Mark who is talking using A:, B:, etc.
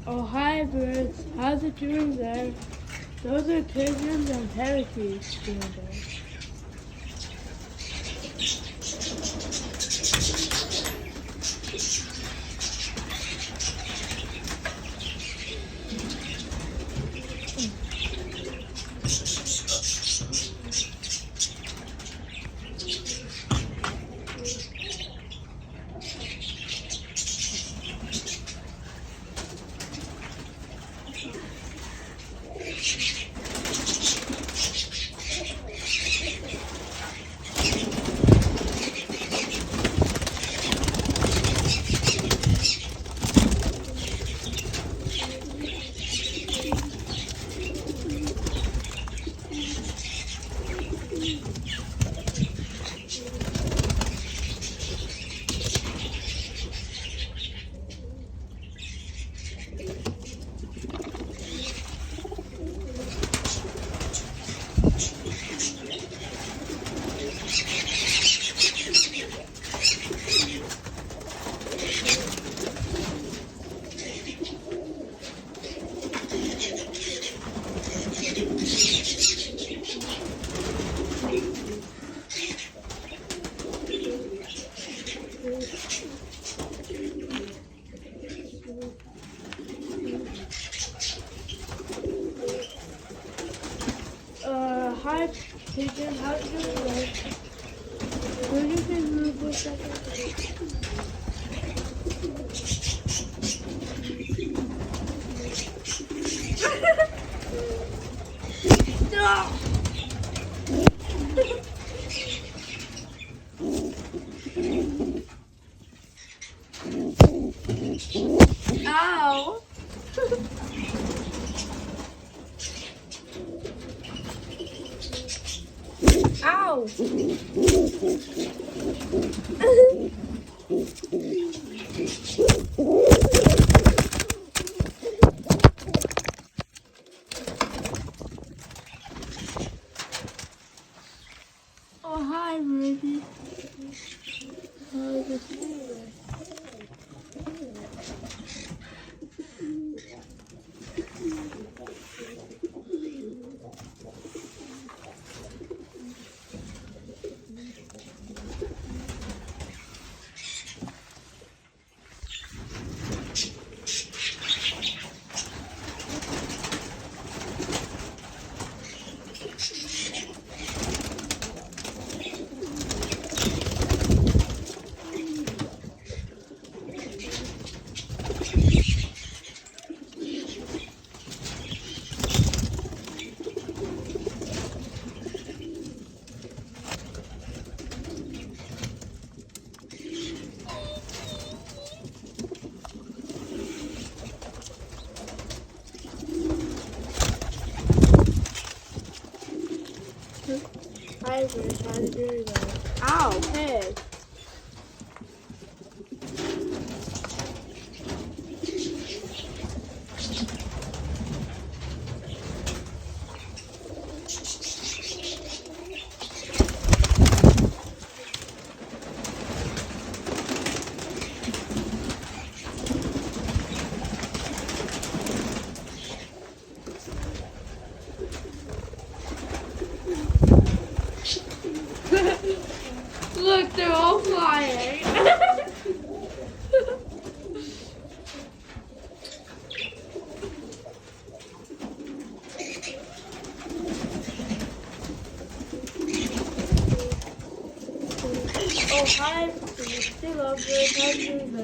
A: Oh, hi, birds. How's it doing there? Those are pigeons and parakeets doing there. Hi, pigeon. How's it doing there? Will you please move for a second? No! Ow! Ow! Oh, hi, Ruby. How's it doing? Hi, Ruby. How's it doing there? Ow, hey. Look, they're all flying. Oh, hi. Hello, good. How are you doing?